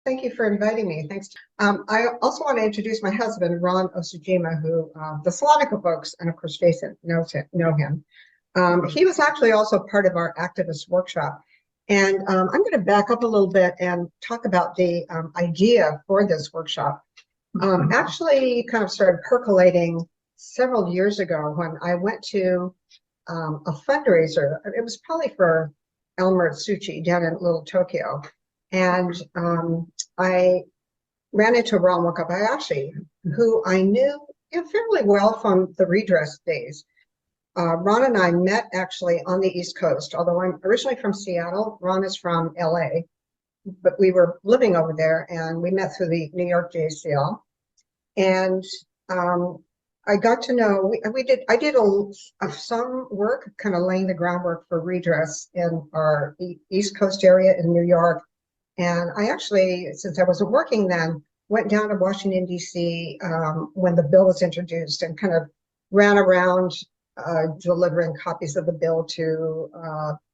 Thank you for inviting me. Thanks. I also want to introduce my husband, Ron Osajima, who the Salonica folks, and of course Jason know him. He was actually also part of our activist workshop. And I'm going to back up a little bit and talk about the idea for this workshop. Actually kind of started percolating several years ago when I went to a fundraiser. It was probably for Elmer Tsuchi down in Little Tokyo. And I ran into Ron Wakabayashi, who I knew fairly well from the Redress days. Ron and I met actually on the East Coast, although I'm originally from Seattle. Ron is from LA, but we were living over there and we met through the New York JACL. And I got to know, I did some work kind of laying the groundwork for Redress in our East Coast area in New York. And I actually, since I wasn't working then, went down to Washington, D.C. When the bill was introduced and kind of ran around delivering copies of the bill to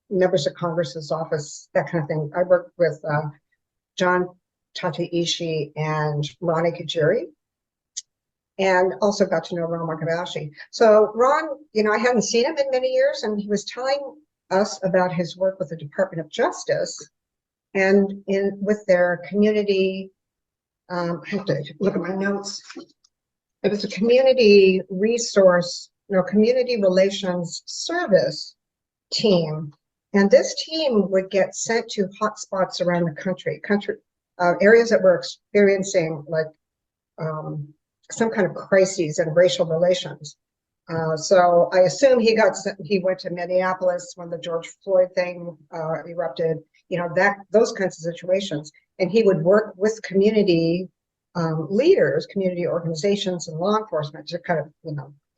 members of Congress's office, that kind of thing. I worked with John Tateishi and Ronnie Kajiri, and also got to know Ron Wakabayashi. So Ron, I hadn't seen him in many years, and he was telling us about his work with the Department of Justice and with their community, I have to look at my notes. It was a community resource, community relations service team. And this team would get sent to hotspots around the country, areas that were experiencing like some kind of crises in racial relations. So I assume he went to Minneapolis when the George Floyd thing erupted, those kinds of situations. And he would work with community leaders, community organizations, and law enforcement to kind of,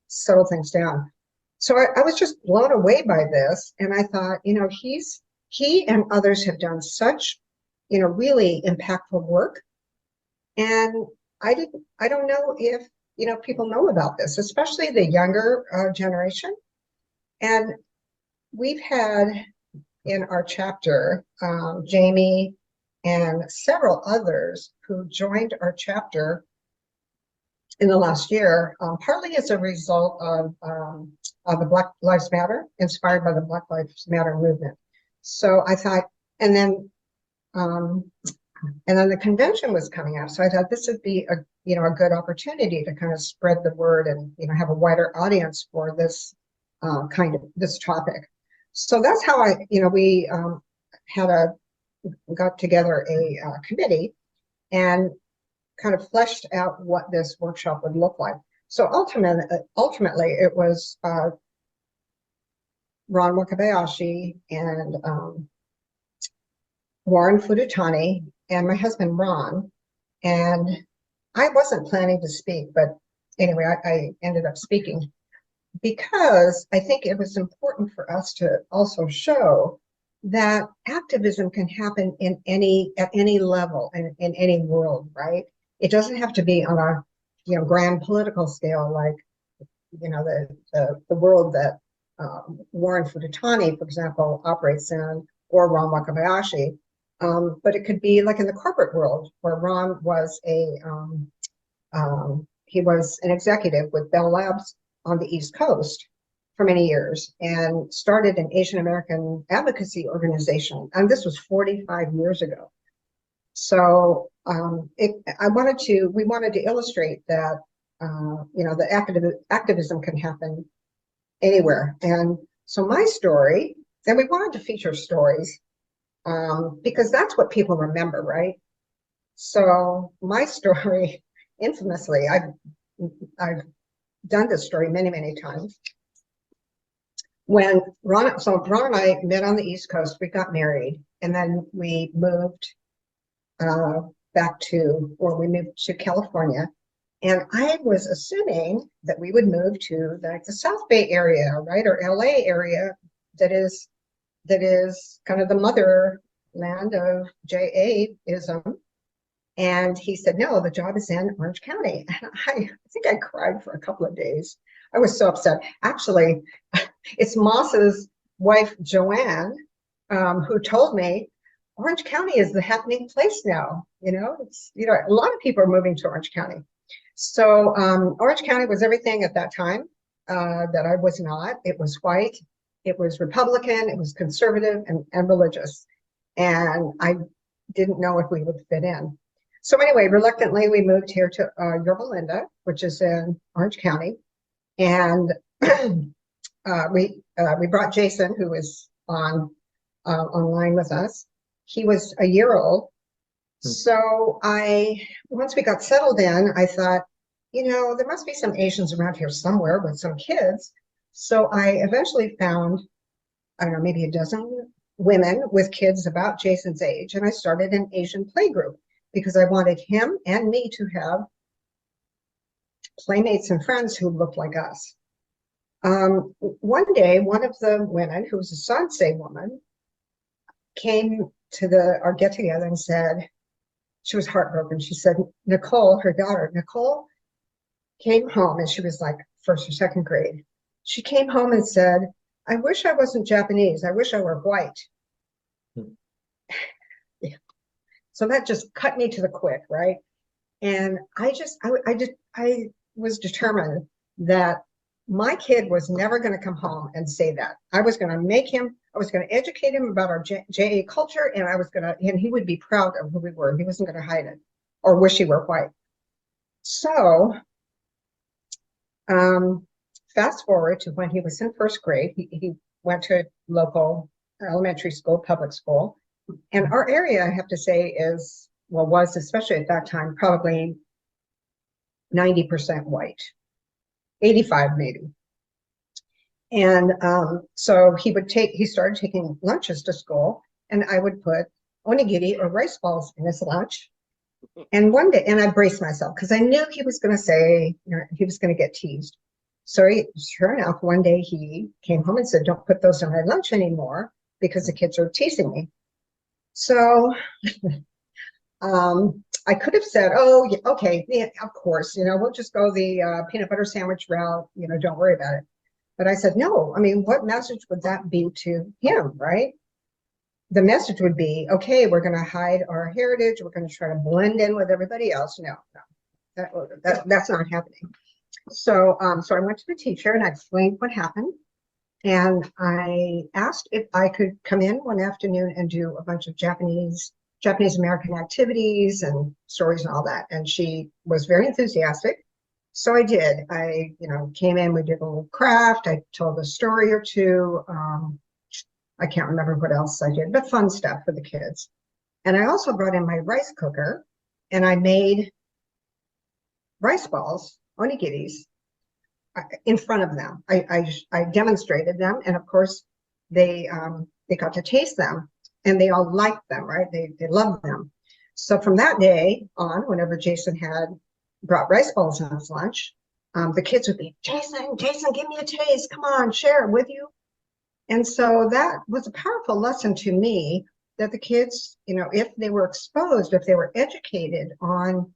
settle things down. So I was just blown away by this. And I thought, he and others have done such, really impactful work. And I don't know if, people know about this, especially the younger generation. And we've had in our chapter, Jamie and several others who joined our chapter in the last year, partly as a result of the Black Lives Matter, inspired by the Black Lives Matter movement. So I thought, and then the convention was coming up. So I thought this would be a good opportunity to kind of spread the word and, have a wider audience for this this topic. So that's how we got together a committee and kind of fleshed out what this workshop would look like. So ultimately it was Ron Wakabayashi and Warren Fudutani and my husband Ron. And I wasn't planning to speak, but anyway, I ended up speaking because I think it was important for us to also show that activism can happen at any level and in any world, right? It doesn't have to be on a grand political scale like the world that Warren Fudutani, for example, operates in, or Ron Wakabayashi. But it could be like in the corporate world where Ron was he was an executive with Bell Labs on the East Coast for many years and started an Asian American advocacy organization. And this was 45 years ago. So we wanted to illustrate that, the activism can happen anywhere. And so my story, and we wanted to feature stories because that's what people remember, right? So my story, infamously, I've done this story many, many times. When Ron and I met on the East Coast, we got married, and then we moved we moved to California. And I was assuming that we would move to the South Bay area, right, or LA area that is kind of the motherland of JA-ism. And he said, no, the job is in Orange County. And I think I cried for a couple of days. I was so upset. Actually, it's Moss's wife, Joanne, who told me, Orange County is the happening place now. It's, a lot of people are moving to Orange County. So Orange County was everything at that time that I was not. It was white, it was Republican, it was conservative and religious. And I didn't know if we would fit in. So anyway, reluctantly, we moved here to Yorba Linda, which is in Orange County. And we brought Jason, who was online with us. He was a year old. So once we got settled in, I thought, there must be some Asians around here somewhere with some kids. So I eventually found, I don't know, maybe a dozen women with kids about Jason's age. And I started an Asian play group because I wanted him and me to have playmates and friends who looked like us. One day, one of the women, who was a Sansei woman, came to our get together and said, she was heartbroken. She said, Nicole, her daughter, Nicole, came home, and she was like first or second grade. She came home and said, I wish I wasn't Japanese. I wish I were white. Yeah. So that just cut me to the quick, right? And I was determined that my kid was never going to come home and say that. I was going to educate him about our JA culture, and he would be proud of who we were. He wasn't going to hide it or wish he were white. So fast forward to when he was in first grade, he went to a local elementary school, public school. And our area, I have to say, was, especially at that time, probably 90% white, 85 maybe. And so he started taking lunches to school, and I would put onigiri or rice balls in his lunch. And one day, and I braced myself because I knew he was going to say, he was going to get teased. So sure enough, one day he came home and said, don't put those in my lunch anymore because the kids are teasing me. So I could have said, oh, yeah, okay, yeah, of course, we'll just go the peanut butter sandwich route, don't worry about it. But I said, no, I mean, what message would that be to him, right? The message would be, okay, we're going to hide our heritage. We're going to try to blend in with everybody else. No, that's not happening. So I went to the teacher and I explained what happened. And I asked if I could come in one afternoon and do a bunch of Japanese American activities and stories and all that. And she was very enthusiastic. So I did. I, came in, we did a little craft. I told a story or two. I can't remember what else I did, but fun stuff for the kids. And I also brought in my rice cooker and I made rice balls, onigiris, in front of them. I demonstrated them, and of course they got to taste them, and they all liked them, right? They loved them. So from that day on, whenever Jason had brought rice balls in his lunch, the kids would be, Jason, give me a taste. Come on, share it with you. And so that was a powerful lesson to me that the kids, if they were exposed, if they were educated on,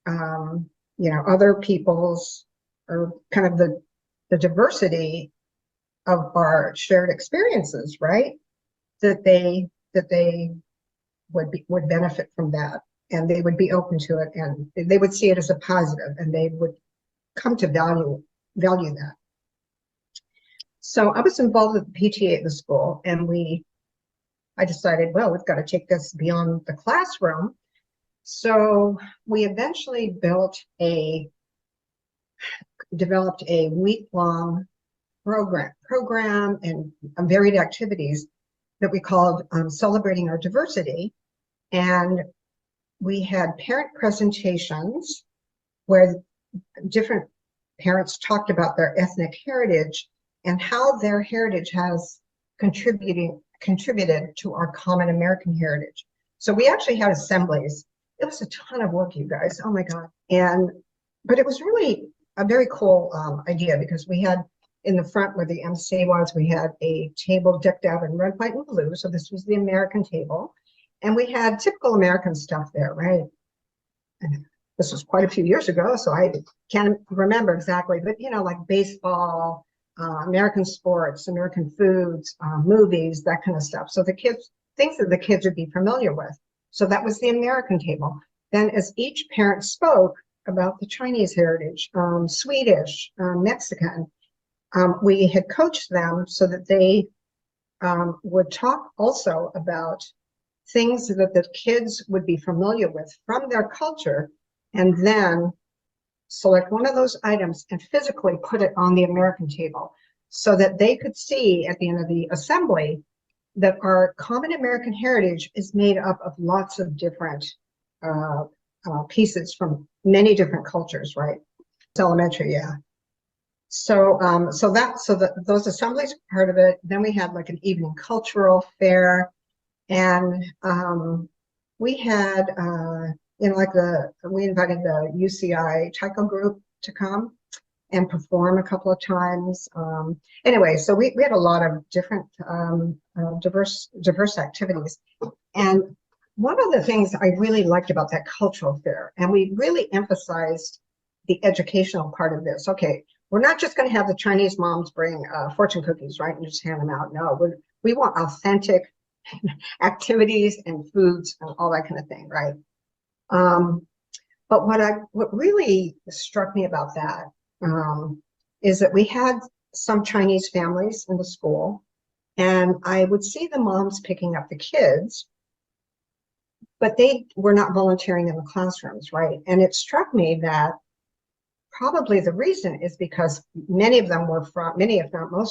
other people's, or kind of the diversity of our shared experiences, right? That they would benefit from that, and they would be open to it, and they would see it as a positive, and they would come to value that. So I was involved with the PTA at the school, and I decided, well, we've got to take this beyond the classroom. So we eventually developed a week-long program and varied activities that we called Celebrating Our Diversity. And we had parent presentations where different parents talked about their ethnic heritage and how their heritage has contributed to our common American heritage. So we actually had assemblies. It was a ton of work, you guys. Oh my God. But it was really a very cool idea, because we had in the front where the MC was, we had a table decked out in red, white, and blue. So this was the American table. And we had typical American stuff there, right? And this was quite a few years ago, so I can't remember exactly, but like baseball, American sports, American foods, movies, that kind of stuff. So the kids things that the kids would be familiar with. So that was the American table. Then as each parent spoke about the Chinese heritage, Swedish, Mexican, we had coached them so that they would talk also about things that the kids would be familiar with from their culture, and then select one of those items and physically put it on the American table so that they could see at the end of the assembly that our common American heritage is made up of lots of different pieces from many different cultures, right? It's elementary, yeah. So those assemblies were part of it. Then we had like an evening cultural fair, and we had we invited the UCI JACL group to come and perform a couple of times. Anyway, so we had a lot of different diverse activities. And one of the things I really liked about that cultural fair, and we really emphasized the educational part of this. Okay, we're not just going to have the Chinese moms bring fortune cookies, right, and just hand them out. No, we want authentic activities and foods and all that kind of thing, right? But what really struck me about that is that we had some Chinese families in the school, and I would see the moms picking up the kids, but they were not volunteering in the classrooms, right? And it struck me that probably the reason is because most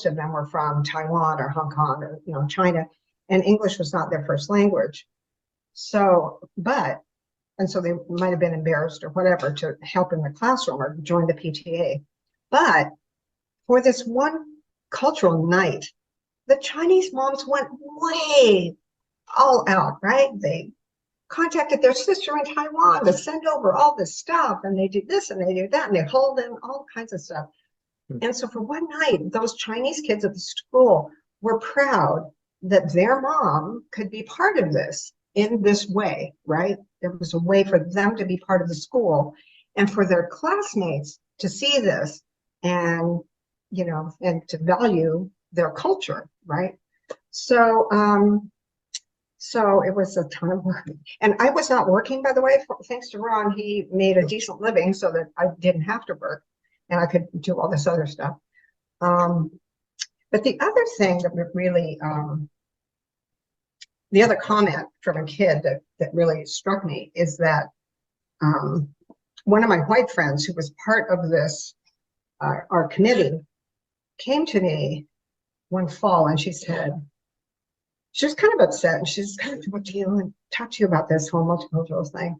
of them were from Taiwan or Hong Kong or China, and English was not their first language. So they might have been embarrassed or whatever to help in the classroom or join the PTA. But for this one cultural night, the Chinese moms went way all out, right? They contacted their sister in Taiwan to send over all this stuff, and they do this and they do that, and they hold in all kinds of stuff. And so for one night, those Chinese kids at the school were proud that their mom could be part of this in this way, right? There was a way for them to be part of the school and for their classmates to see this and, and to value their culture, right? So it was a ton of work. And I was not working, by the way, thanks to Ron. He made a decent living so that I didn't have to work and I could do all this other stuff. But the other thing that really, the other comment from a kid that really struck me is that one of my white friends who was part of this, our committee, came to me one fall and she was kind of upset, and she's kind of talked to you about this whole multicultural thing.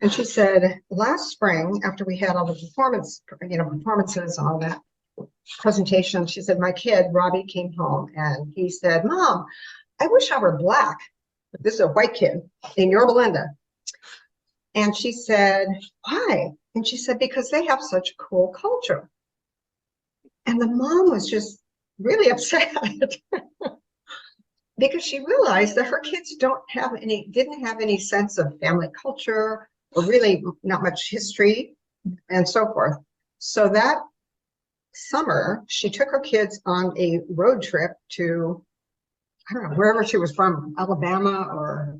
And she said, last spring, after we had all the performances, all that presentation, she said, my kid, Robbie, came home and he said, Mom, I wish I were Black. This is a white kid in Yorba Linda. And she said, why? And she said, because they have such a cool culture. And the mom was just really upset because she realized that her kids didn't have any sense of family culture or really not much history and so forth. So that summer, she took her kids on a road trip to, I don't know, wherever she was from, Alabama or,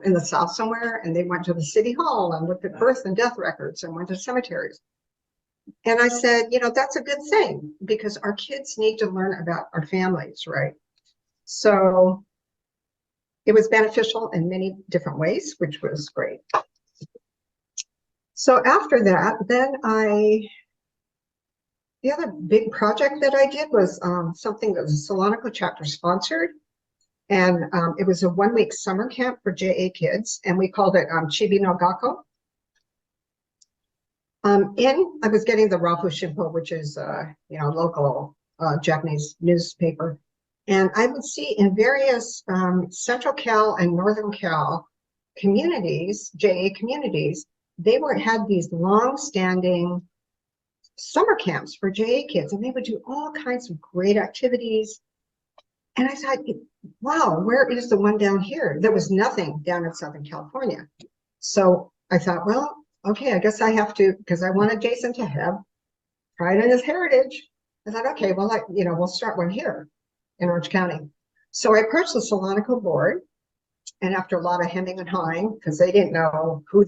in the South somewhere. And they went to the city hall and looked at birth and death records and went to cemeteries. And I said, that's a good thing because our kids need to learn about our families, right? So it was beneficial in many different ways, which was great. So after that, then the other big project that I did was something that the Salonico chapter sponsored. And it was a 1-week summer camp for JA kids, and we called it Chibi-no-Gakko. I was getting the Rafu Shimpo, which is local Japanese newspaper. And I would see in various Central Cal and Northern Cal communities, JA communities, they had these long-standing summer camps for JA kids, and they would do all kinds of great activities. And I thought, wow, where is the one down here? There was nothing down in Southern California. So I thought, well, okay, I guess I have to, because I wanted Jason to have pride in his heritage. I thought, okay, well, we'll start one here in Orange County. So I approached the Salonico board And after a lot of hemming and hawing, because they didn't know who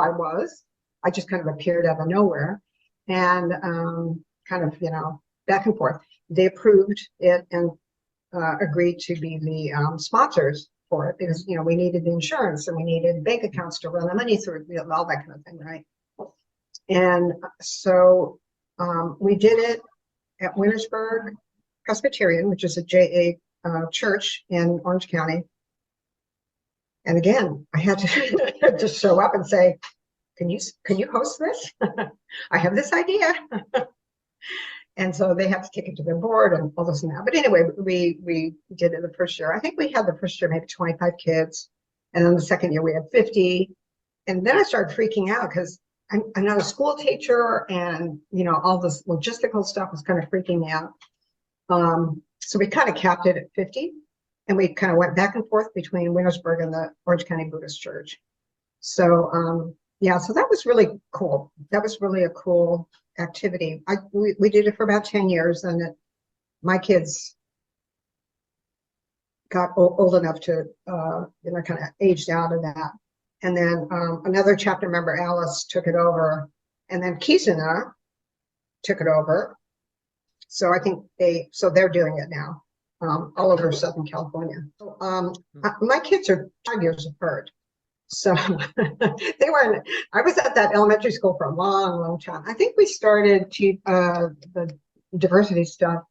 I was, I just kind of appeared out of nowhere, and kind of, back and forth. They approved it and agreed to be the sponsors for it, because we needed the insurance and we needed bank accounts to run the money through, all that kind of thing, right? And so we did it at Wintersburg Presbyterian, which is a JA church in Orange County. And again, I had to just show up and say, can you host this? I have this idea. And so they have to take it to their board and all this and that. But anyway, we did it the first year. I think we had the first year maybe 25 kids. And then the second year we had 50. And then I started freaking out because I'm not a school teacher, and all this logistical stuff was kind of freaking me out. So we kind of capped it at 50, and we kind of went back and forth between Wintersburg and the Orange County Buddhist Church. So yeah, so that was really cool. That was really a cool activity. We did it for about 10 years, and my kids got old enough to kind of aged out of that. And then another chapter member, Alice, took it over, and then Kizuna took it over. So I think they're doing it now all over Southern California. My kids are 5 years apart. So I was at that elementary school for a long, long time. I think we started the diversity stuff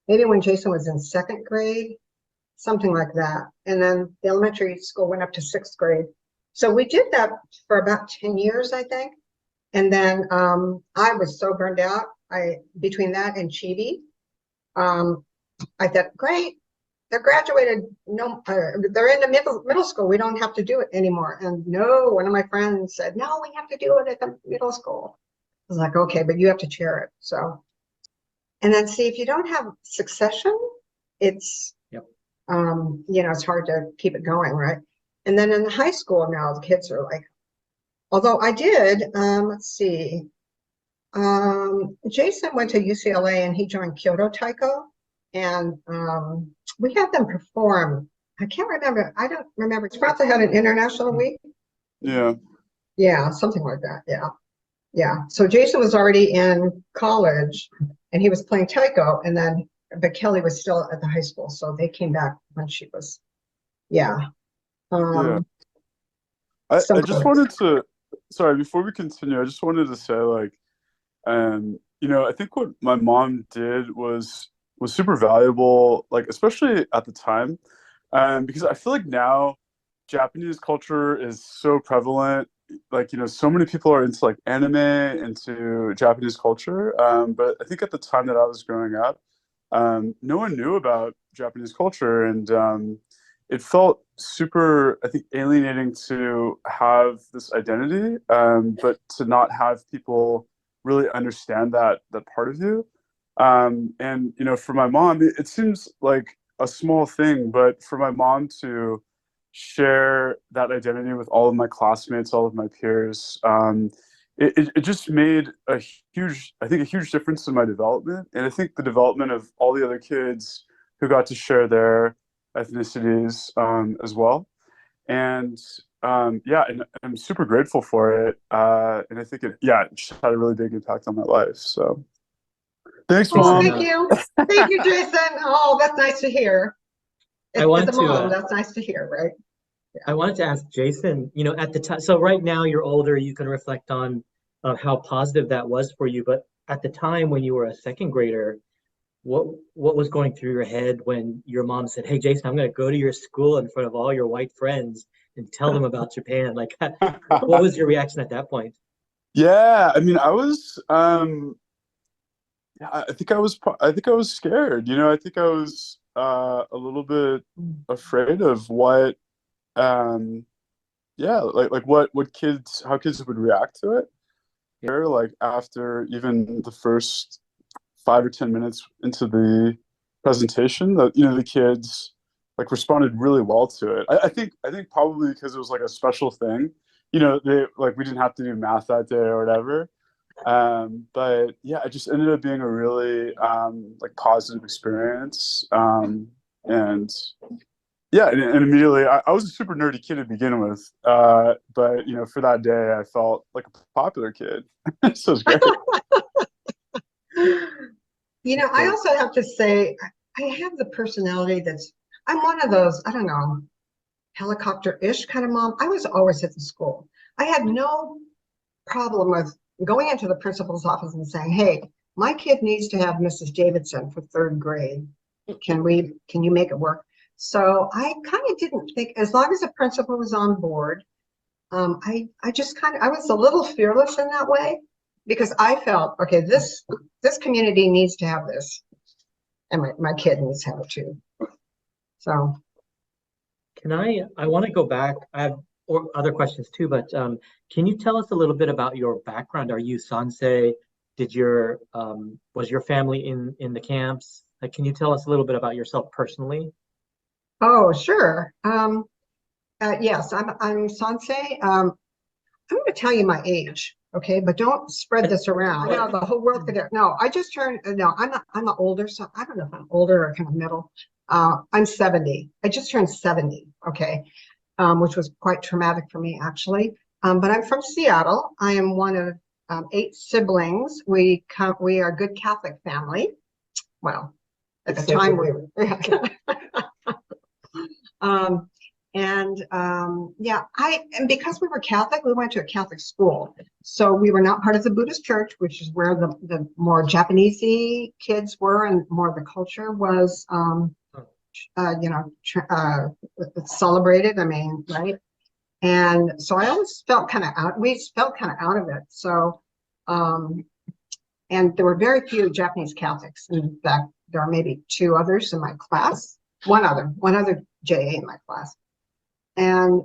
maybe when Jason was in 2nd grade, something like that. And then the elementary school went up to 6th grade. So we did that for about 10 years, I think. And then I was so burned out. Between that and Chibi, I thought, great, they're graduated. No, they're in the middle school. We don't have to do it anymore. And no, one of my friends said, no, we have to do it at the middle school. I was like, okay, but you have to chair it. So, and then see, if you don't have succession, it's, it's hard to keep it going, right? And then in the high school now, the kids are like, although I did, let's see, Jason went to UCLA and he joined Kyoto Taiko, and we had them perform. I can't remember. I don't remember. Sprout had an international week. Yeah. Yeah, something like that. Yeah. Yeah. So Jason was already in college and he was playing Taiko, but Kelly was still at the high school. So they came back when she was, yeah. Yeah. I just wanted to, sorry, before we continue, I just wanted to say, like, I think what my mom did was super valuable, like, especially at the time, because I feel like now Japanese culture is so prevalent. Like, so many people are into like anime, into Japanese culture. But I think at the time that I was growing up, no one knew about Japanese culture, and it felt super, I think, alienating to have this identity, but to not have people really understand that part of you. And for my mom, it seems like a small thing, but for my mom to share that identity with all of my classmates, all of my peers, it just made a huge difference in my development. And I think the development of all the other kids who got to share their ethnicities as well. And yeah, and I'm super grateful for it. And I think it just had a really big impact on my life. So thanks, Mom. Thank you. Thank you, Jason. Oh, that's nice to hear. As a mom, that's nice to hear, right? Yeah. I wanted to ask Jason, at the time, so right now you're older, you can reflect on how positive that was for you. But at the time when you were a 2nd grader, what was going through your head when your mom said, "Hey, Jason, I'm going to go to your school in front of all your white friends and tell them about Japan"? Like, what was your reaction at that point? Yeah, I mean, I was, I think I was scared. I think I was a little bit afraid of what, like how kids would react to it. Like after even the first 5 or 10 minutes into the presentation, that the kids like responded really well to it. I think probably because it was like a special thing. They like, we didn't have to do math that day or whatever. But yeah, it just ended up being a really like positive experience. And Yeah, and immediately, I was a super nerdy kid to begin with, but you know, for that day, I felt like a popular kid, so it's great. You know, I also have to say, I have the personality I'm one of those, I don't know, helicopter-ish kind of mom. I was always at the school. I had no problem with going into the principal's office and saying, hey, my kid needs to have Mrs. Davidson for third grade. Can you make it work? So I kind of didn't think, as long as the principal was on board, I was a little fearless in that way, because I felt, okay, this community needs to have this, and my kid needs to have it too. So I want to go back. I have other questions too, but can you tell us a little bit about your background? Are you Sansei? Was your family in the camps? Like, can you tell us a little bit about yourself personally? oh, sure. Yes, I'm Sansei. I'm going to tell you my age, okay? But don't spread this around. No, the whole world could. No, I just turned. No, I'm an older. So I don't know if I'm older or kind of middle. I'm 70. I just turned 70. Okay, which was quite traumatic for me, actually. But I'm from Seattle. I am one of 8 siblings. We are a good Catholic family. Well, at the time we were. Yeah, and because we were Catholic, we went to a Catholic school. So we were not part of the Buddhist church, which is where the more Japanese-y kids were, and more of the culture was, celebrated. I mean, right? And so I always felt kind of out. We felt kind of out of it. So, and there were very few Japanese Catholics. In fact, there are maybe 2 others in my class. One other JA in my class. And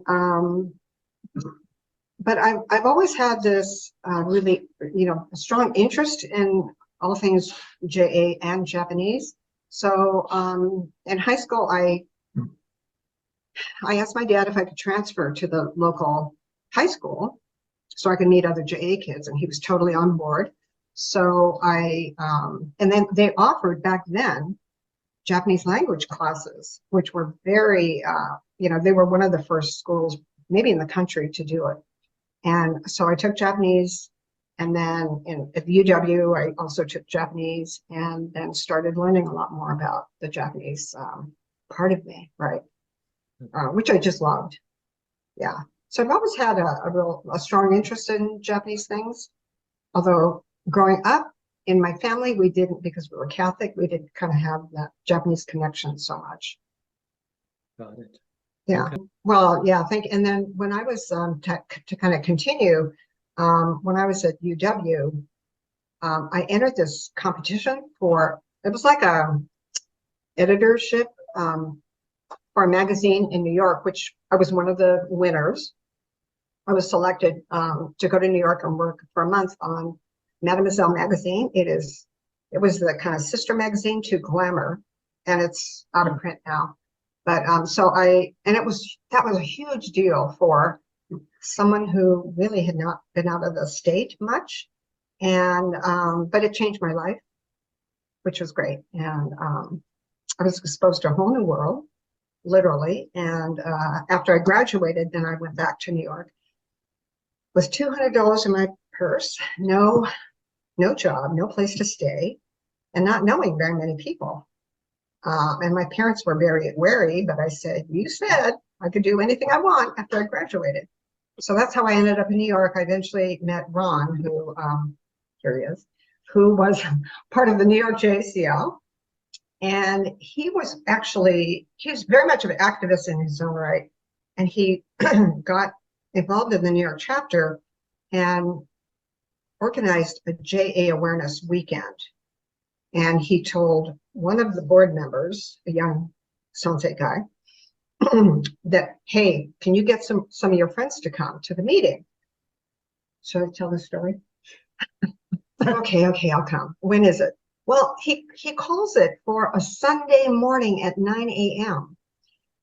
but I've always had this really, a strong interest in all things JA and Japanese. So in high school, I asked my dad if I could transfer to the local high school so I could meet other JA kids, and he was totally on board. So and then they offered back then Japanese language classes, which were very, they were one of the first schools, maybe in the country, to do it. And so I took Japanese, and then at the UW, I also took Japanese, and then started learning a lot more about the Japanese part of me, right? Which I just loved. Yeah. So I've always had a strong interest in Japanese things, although growing up, in my family, we didn't, because we were Catholic, we didn't kind of have that Japanese connection so much. Got it. Yeah. Okay. Well, yeah, and then when I was, to kind of continue, when I was at UW, I entered this competition it was like a editorship for a magazine in New York, which I was one of the winners. I was selected to go to New York and work for a month on Mademoiselle magazine. It was the kind of sister magazine to Glamour, and it's out of print now. But that was a huge deal for someone who really had not been out of the state much, and but it changed my life, which was great. And I was exposed to a whole new world, literally. And after I graduated, then I went back to New York with $200 in my purse, no job, no place to stay, and not knowing very many people. And my parents were very wary, but I said, you said I could do anything I want after I graduated. So that's how I ended up in New York. I eventually met Ron, who, here he is, who was part of the New York JACL. And he was very much of an activist in his own right. And he got involved in the New York chapter and organized a JA awareness weekend. And he told one of the board members, a young Sensei guy, that, hey, can you get some of your friends to come to the meeting? Should I tell the story? Okay, I'll come. When is it? Well, he calls it for a Sunday morning at 9 a.m.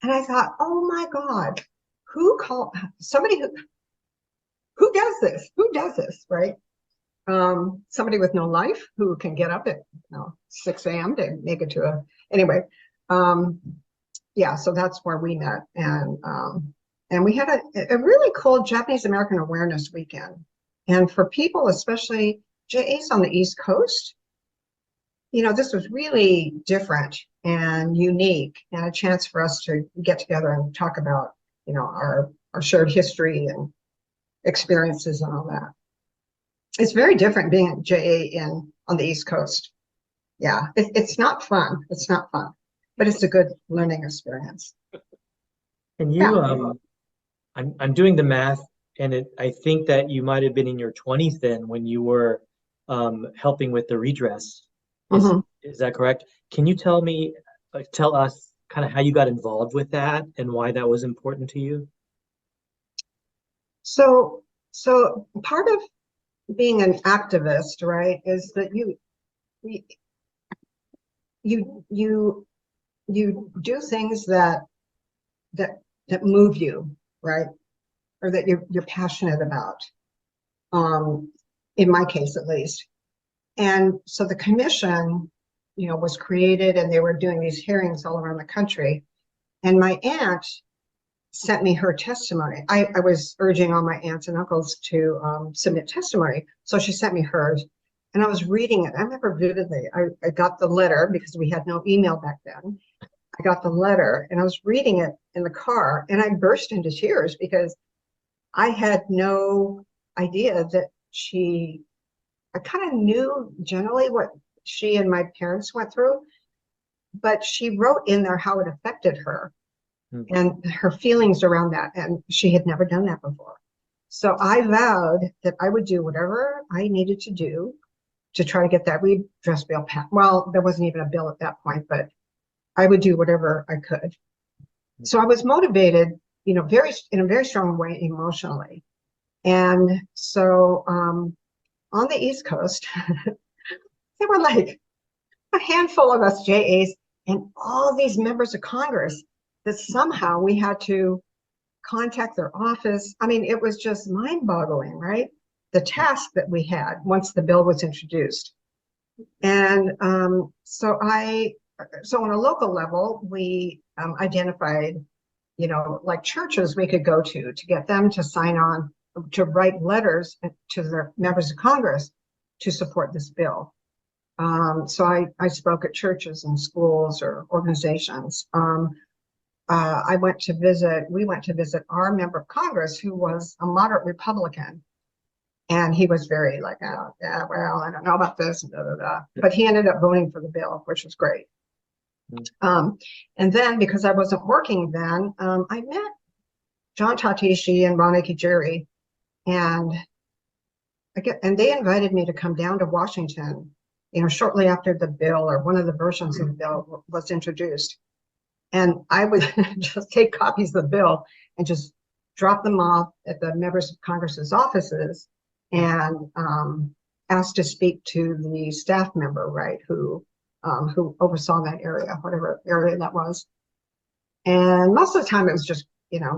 And I thought, oh my God, who does this? Who does this, right? Somebody with no life who can get up at 6 a.m. to make it to anyway. yeah, so that's where we met. And we had a really cool Japanese American Awareness Weekend. And for people, especially JAs on the East Coast, this was really different and unique, and a chance for us to get together and talk about, our shared history and experiences and all that. It's very different being a JA on the East Coast. Yeah, it's not fun. It's not fun, but it's a good learning experience. And you, I'm doing the math, and I think that you might have been in your 20s then when you were helping with the redress. Is that correct? Can you tell us kind of how you got involved with that and why that was important to you? So part of being an activist, right, is that you do things that move you, right, or that you're passionate about. In my case, at least. And so the commission, was created, and they were doing these hearings all around the country. And my aunt sent me her testimony. I was urging all my aunts and uncles to submit testimony. So she sent me hers, and I was reading it. I remember vividly. I got the letter because we had no email back then. I got the letter, and I was reading it in the car, and I burst into tears because I had no idea that I kind of knew generally what she and my parents went through, but she wrote in there how it affected her and her feelings around that. And she had never done that before. So I vowed that I would do whatever I needed to do to try to get that redress bill passed. Well, there wasn't even a bill at that point, but I would do whatever I could. So I was motivated, in a very strong way emotionally. And so on the East Coast, there were like a handful of us JAs and all these members of Congress that somehow we had to contact their office. I mean, it was just mind-boggling, right? The task that we had once the bill was introduced. And so on a local level, we identified, like churches we could go to get them to sign on, to write letters to their members of Congress to support this bill. So I spoke at churches and schools or organizations. We went to visit our member of Congress who was a moderate Republican. And he was very like, oh, yeah, well, I don't know about this, and but he ended up voting for the bill, which was great. And then because I wasn't working then, I met John Tatishi and Ron Osajima, and they invited me to come down to Washington, shortly after the bill or one of the versions of the bill was introduced. And I would just take copies of the bill and just drop them off at the members of Congress's offices and ask to speak to the staff member, right, who oversaw that area, whatever area that was. And most of the time it was just,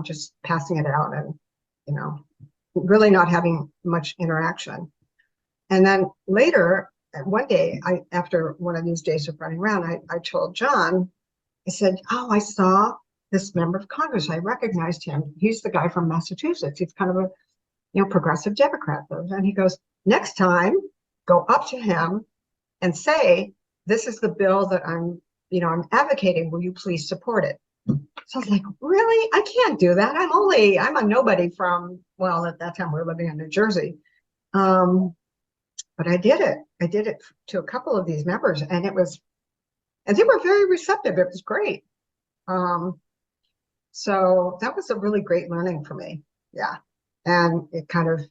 just passing it out and, really not having much interaction. And then later, one day, after one of these days of running around, I told John, I said, oh, I saw this member of Congress. I recognized him. He's the guy from Massachusetts. He's kind of a, progressive Democrat. And he goes, next time, go up to him and say, this is the bill that I'm advocating. Will you please support it? So I was like, really? I can't do that. I'm a nobody from, well, at that time we were living in New Jersey. But I did it. I did it to a couple of these members, and they were very receptive. It was great. So that was a really great learning for me. Yeah. And it kind of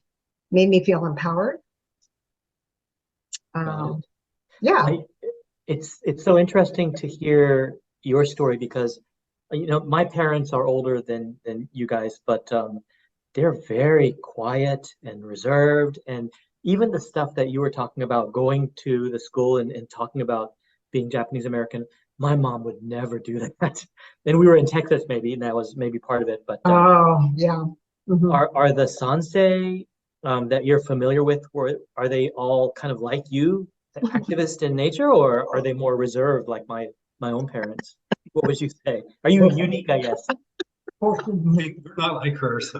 made me feel empowered. Yeah. It's so interesting to hear your story because, my parents are older than you guys, but they're very quiet and reserved. And even the stuff that you were talking about, going to the school and talking about being Japanese American, my mom would never do that. And we were in Texas maybe, and that was maybe part of it. But oh, yeah. Mm-hmm. Are the Sansei that you're familiar with, are they all kind of like you, activist in nature, or are they more reserved like my own parents? What would you say? Are you unique, I guess? We're not like her, so.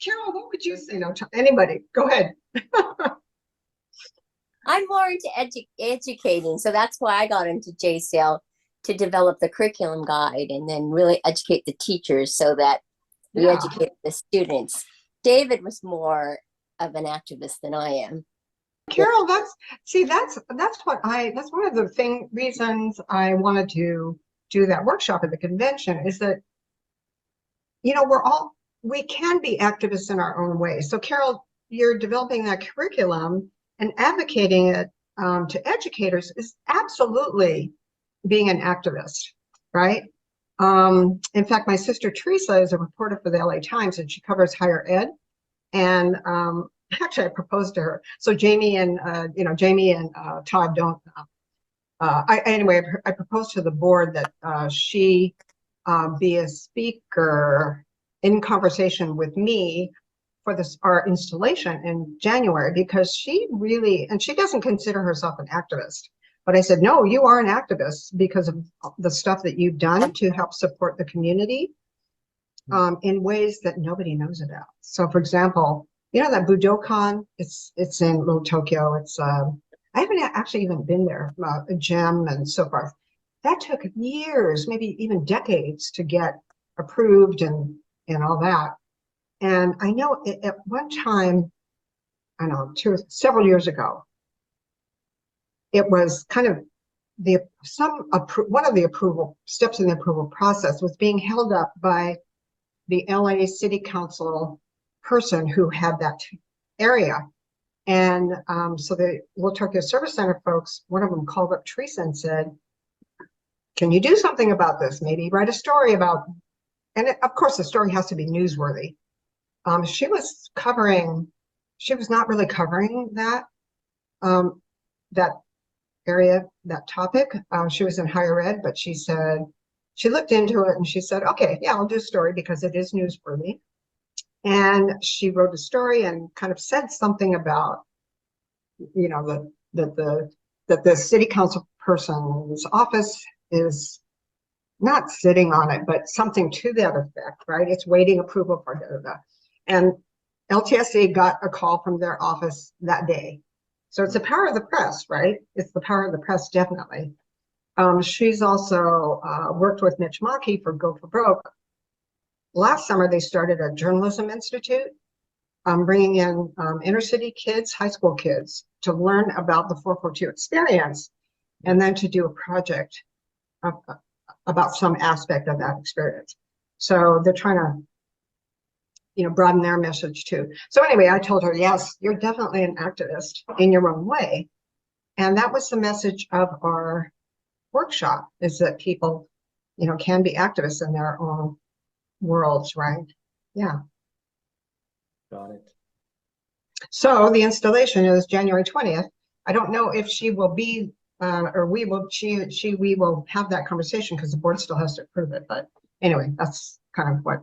Carol, what would you say? No, anybody, go ahead. I'm more into educating, so that's why I got into JCL, to develop the curriculum guide and then really educate the teachers so that we Yeah. educate the students. David was more of an activist than I am. Carol, that's one of the reasons I wanted to do that workshop at the convention, is that, you know, we can be activists in our own way. So Carol, you're developing that curriculum and advocating it to educators is absolutely being an activist, right? In fact, my sister Teresa is a reporter for the LA Times, and she covers higher ed. And actually, I proposed to her. So Jamie and Todd don't. I proposed to the board that she be a speaker in conversation with me for our installation in January, because she doesn't consider herself an activist. But I said, no, you are an activist because of the stuff that you've done to help support the community in ways that nobody knows about. So, for example, you know that Budokan? It's in Little Tokyo. It's I haven't actually even been there. A gym and so forth. That took years, maybe even decades, to get approved and all that. And I know at one time, I know several years ago, it was kind of one of the approval steps in the approval process was being held up by the LA City Council person who had that area. And so the Little Tokyo Service Center folks, one of them called up Teresa and said, can you do something about this? Maybe write a story about, and of course the story has to be newsworthy. She was not really covering that area, that topic. She was in higher ed, but she said, she looked into it and she said, okay, yeah, I'll do a story because it is newsworthy. And she wrote a story and kind of said something about, you know, that the city council person's office is not sitting on it, but something to that effect, right? It's waiting approval for that. And LTSC got a call from their office that day. So it's the power of the press, right? It's the power of the press, definitely. She's also worked with Mitch Mackey for Go for Broke. Last summer, they started a journalism institute, bringing in inner city kids, high school kids, to learn about the 442 experience, and then to do a project about some aspect of that experience. So they're trying to, you know, broaden their message too. So anyway, I told her, yes, you're definitely an activist in your own way. And that was the message of our workshop, is that people, you know, can be activists in their own worlds, right? Yeah. Got it. So the installation is January 20th. I don't know if she will be, or we will have that conversation because the board still has to approve it. But anyway, that's kind of what,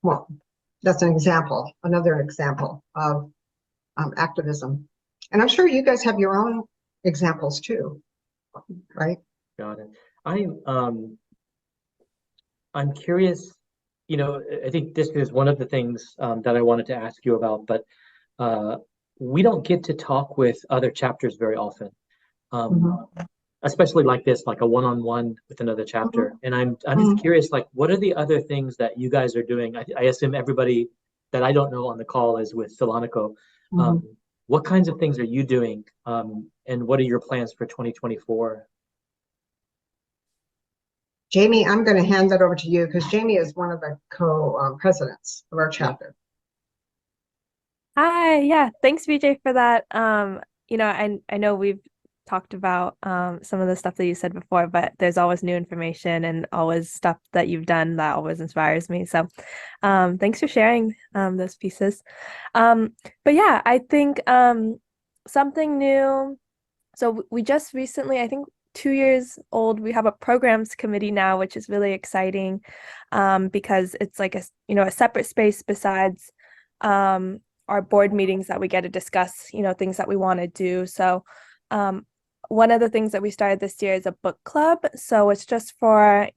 well, that's an example, another example of activism. And I'm sure you guys have your own examples too, right? Got it. I'm curious, you know, I think this is one of the things that I wanted to ask you about, but we don't get to talk with other chapters very often, especially like this, like a one-on-one with another chapter. And I'm just curious, like, what are the other things that you guys are doing? I assume everybody that I don't know on the call is with Solanico. What kinds of things are you doing? And what are your plans for 2024? Jamie, I'm going to hand that over to you because Jamie is one of the co-presidents of our chapter. Hi, yeah, thanks BJ for that. You know, I know we've talked about some of the stuff that you said before, but there's always new information and always stuff that you've done that always inspires me. So thanks for sharing those pieces. But yeah, I think something new. So we just recently, I think 2 years old, we have a programs committee now, which is really exciting because it's like a separate space besides our board meetings that we get to discuss, things that we want to do. So one of the things that we started this year is a book club. So it's just for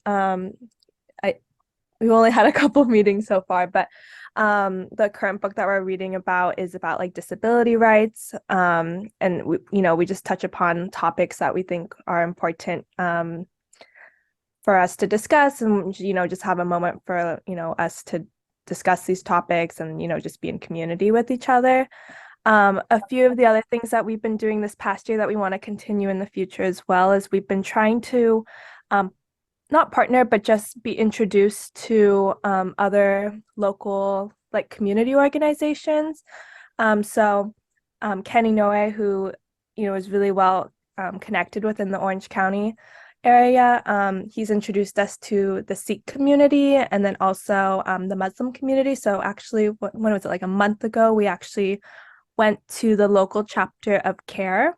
we've only had a couple of meetings so far, but the current book that we're reading about is about like disability rights. And we just touch upon topics that we think are important for us to discuss, and just have a moment for us to discuss these topics and just be in community with each other. A few of the other things that we've been doing this past year that we want to continue in the future as well is we've been trying to not partner, but just be introduced to other local like community organizations. So Kenny Noe, who is really well connected within the Orange County area, he's introduced us to the Sikh community and then also the Muslim community. So actually, when was it, like a month ago, we actually went to the local chapter of CARE.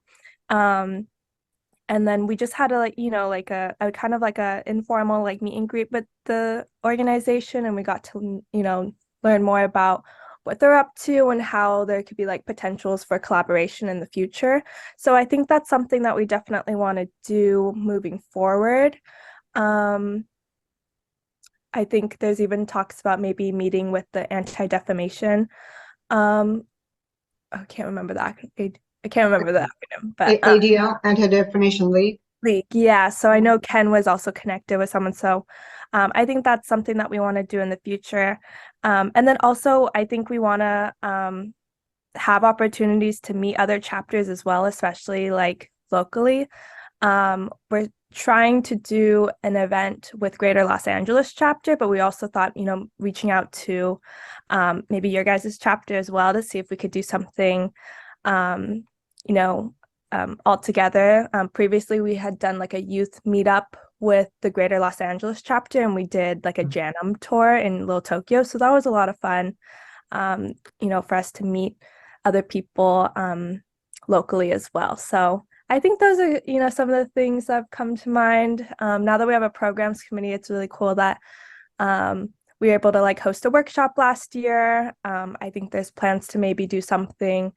And then we just had a a kind of like a informal like meet and greet with the organization, and we got to learn more about what they're up to and how there could be like potentials for collaboration in the future. So I think that's something that we definitely want to do moving forward. I think there's even talks about maybe meeting with the anti-defamation. I can't remember that. I can't remember the acronym, but ADL, Anti-Defamation League. Yeah. So I know Ken was also connected with someone. So I think that's something that we want to do in the future. And then also I think we want to have opportunities to meet other chapters as well, especially like locally. We're trying to do an event with Greater Los Angeles chapter, but we also thought, reaching out to maybe your guys' chapter as well to see if we could do something all together. Previously, we had done like a youth meetup with the Greater Los Angeles chapter, and we did like a Janum tour in Little Tokyo. So that was a lot of fun, for us to meet other people locally as well. So I think those are, some of the things that have come to mind. Now that we have a programs committee, it's really cool that we were able to like host a workshop last year. I think there's plans to maybe do something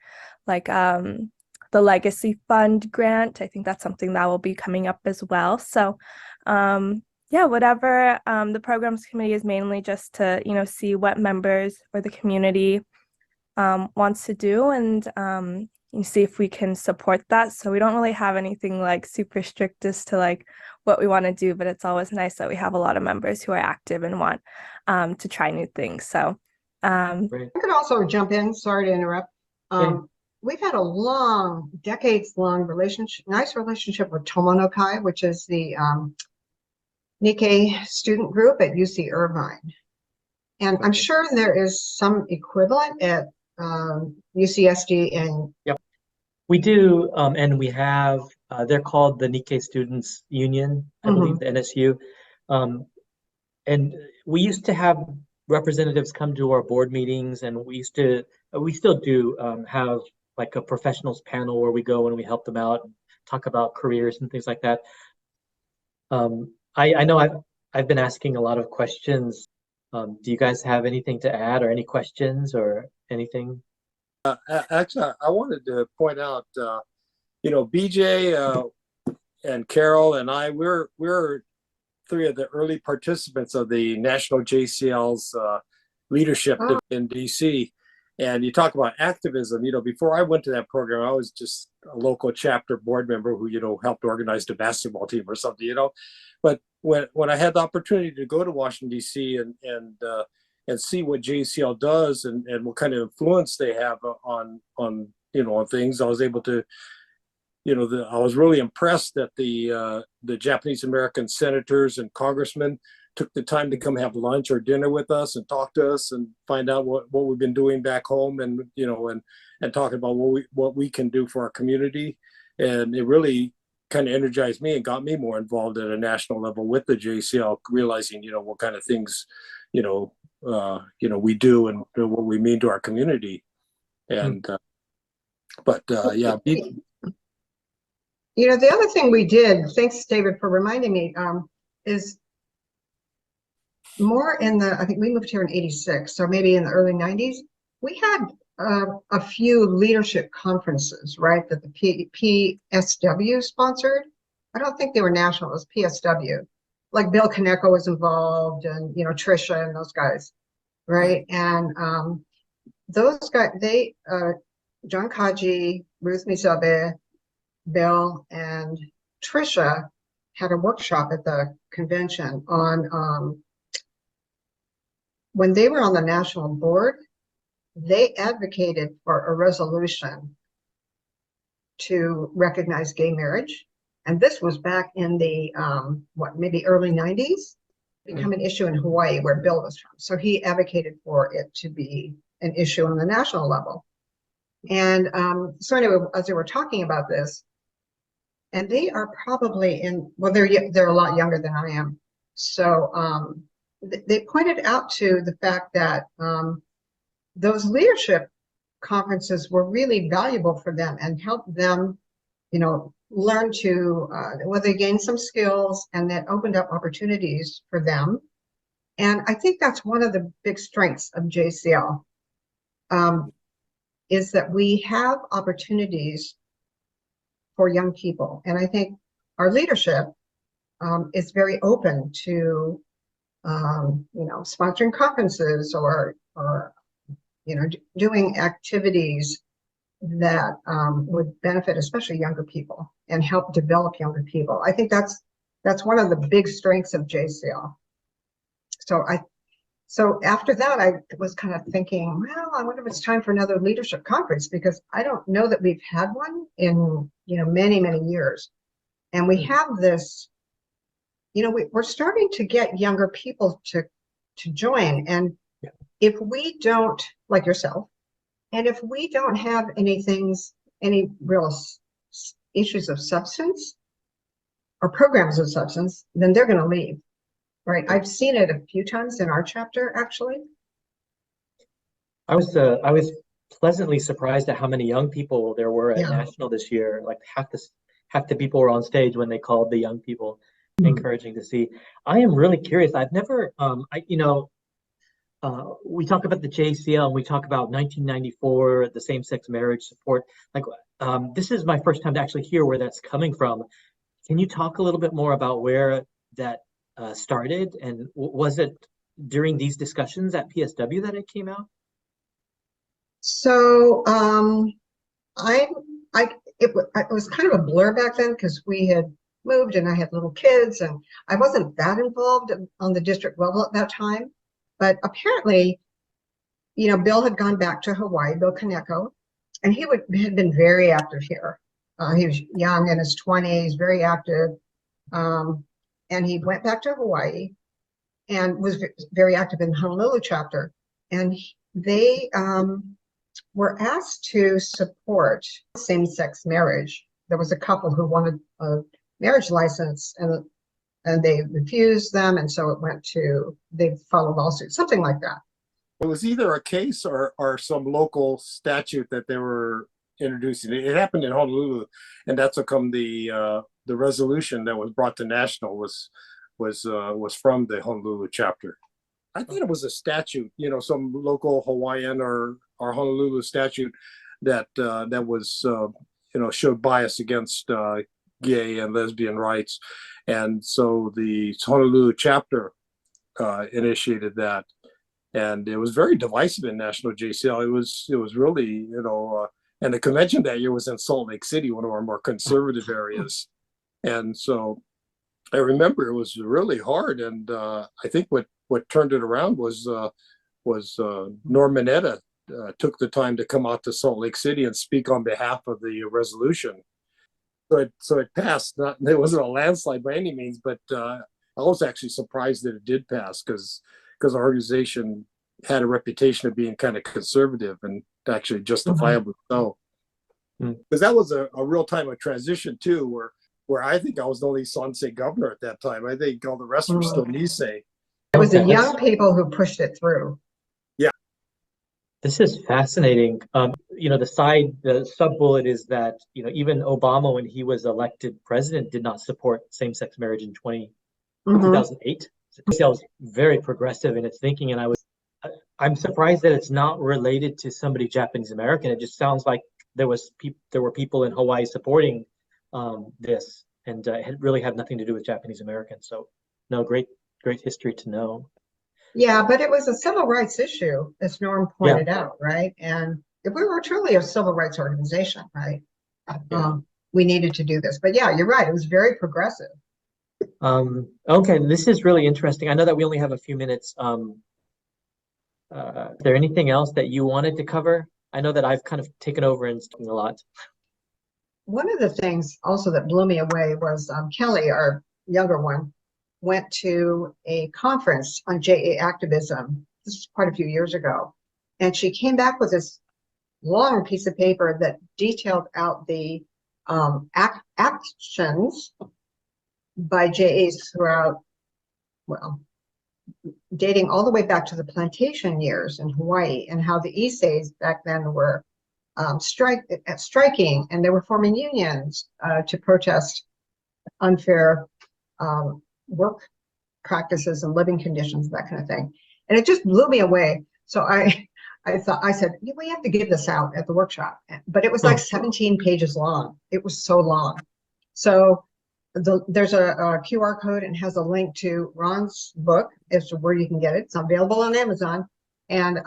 like the Legacy Fund grant. I think that's something that will be coming up as well. So whatever the programs committee is mainly just to, see what members or the community wants to do and see if we can support that. So we don't really have anything like super strict as to like what we want to do, but it's always nice that we have a lot of members who are active and want to try new things. So I could also jump in, sorry to interrupt. We've had a decades-long nice relationship with Tomono-kai, which is the Nikkei student group at UC Irvine. And I'm sure there is some equivalent at UCSD and we do, and we have they're called the Nikkei Students Union, I believe, the NSU. And we used to have representatives come to our board meetings, and we still do have like a professionals panel where we go and we help them out and talk about careers and things like that. I know I've been asking a lot of questions. Do you guys have anything to add or any questions or anything? Actually, I wanted to point out, BJ and Carol and I, we're three of the early participants of the National JCL's leadership in DC. And you talk about activism, before I went to that program, I was just a local chapter board member who, helped organize the basketball team or something, But when I had the opportunity to go to Washington, DC and see what JCL does and what kind of influence they have on things, I was able to, I was really impressed that the Japanese American senators and congressmen took the time to come have lunch or dinner with us and talk to us and find out what we've been doing back home and and talking about what we can do for our community. And it really kind of energized me and got me more involved at a national level with the JCL, realizing what kind of things we do and what we mean to our community. And the other thing we did, thanks David for reminding me, is more in I think we moved here in '86, so maybe in the early '90s, we had a few leadership conferences, right, that the PSW sponsored. I don't think they were national, it was PSW. Like Bill Kaneko was involved, and Trisha and those guys, right? And those guys, John Kaji, Ruth Misabe, Bill, and Trisha had a workshop at the convention on when they were on the national board. They advocated for a resolution to recognize gay marriage. And this was back in the, maybe early 90s, become an issue in Hawaii where Bill was from. So he advocated for it to be an issue on the national level. And so anyway, as they were talking about this, and they are probably they're a lot younger than I am. So they pointed out to the fact that those leadership conferences were really valuable for them and helped them, learn to, they gained some skills, and that opened up opportunities for them. And I think that's one of the big strengths of JCL, is that we have opportunities for young people. And I think our leadership is very open to, sponsoring conferences or doing activities that would benefit especially younger people and help develop younger people. I think that's one of the big strengths of JCL. So after that, I was kind of thinking, well, I wonder if it's time for another leadership conference, because I don't know that we've had one in many, many years. And we have this, we're starting to get younger people to join. And if we don't, like yourself, and if we don't have any real issues of substance or programs of substance, then they're going to leave, right? I've seen it a few times in our chapter, actually. I was pleasantly surprised at how many young people there were at National this year. Like half the people were on stage when they called the young people. Encouraging to see. I am really curious. I've never, we talk about the JCL and we talk about 1994, the same-sex marriage support. Like, this is my first time to actually hear where that's coming from. Can you talk a little bit more about where that started, and was it during these discussions at PSW that it came out? So it was kind of a blur back then, because we had moved and I had little kids, and I wasn't that involved on the district level at that time. But apparently, Bill had gone back to Hawaii, Bill Kaneko, and he had been very active here. He was young, in his 20s, very active. And he went back to Hawaii and was very active in the Honolulu chapter. And they were asked to support same-sex marriage. There was a couple who wanted a marriage license, and they refused them, and so they filed a lawsuit, something like that. It was either a case or some local statute that they were introducing. It happened in Honolulu, and that's how come the resolution that was brought to National was from the Honolulu chapter. I thought it was a statute, some local Hawaiian or Honolulu statute that was showed bias against gay and lesbian rights. And so the Honolulu chapter initiated that, and it was very divisive in National JCL. It was really, and the convention that year was in Salt Lake City, one of our more conservative areas. And so I remember it was really hard. And I think what turned it around was Norm Mineta took the time to come out to Salt Lake City and speak on behalf of the resolution. So it passed. It wasn't a landslide by any means, but I was actually surprised that it did pass, because our organization had a reputation of being kind of conservative, and actually justifiably so. Because that was a real time of transition too, where I think I was the only Sansei governor at that time. I think all the rest were still Nisei. It was the young people who pushed it through. This is fascinating. The sub-bullet is that, even Obama, when he was elected president, did not support same-sex marriage in 2008. So JCL was very progressive in its thinking. And I'm surprised that it's not related to somebody Japanese American. It just sounds like there were people in Hawaii supporting this, and it really had nothing to do with Japanese Americans. So, no, great history to know. Yeah, but it was a civil rights issue, as Norm pointed out, right? And if we were truly a civil rights organization, right, we needed to do this. But yeah, you're right. It was very progressive. Okay, this is really interesting. I know that we only have a few minutes. Is there anything else that you wanted to cover? I know that I've kind of taken over and speaking a lot. One of the things also that blew me away was Kelly, our younger one, went to a conference on JA activism. This was quite a few years ago. And she came back with this long piece of paper that detailed out the actions by JAs throughout, well, dating all the way back to the plantation years in Hawaii, and how the Iseis back then were striking, and they were forming unions to protest unfair work practices and living conditions, that kind of thing. And it just blew me away. So I said, we have to give this out at the workshop. But it was like 17 pages long. It was so long. So there's a QR code and has a link to Ron's book as to where you can get it. It's available on Amazon, and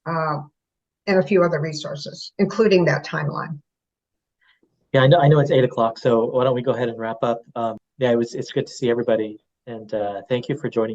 a few other resources, including that timeline. Yeah, I know it's 8 o'clock, so why don't we go ahead and wrap up? Yeah, it's good to see everybody, and thank you for joining.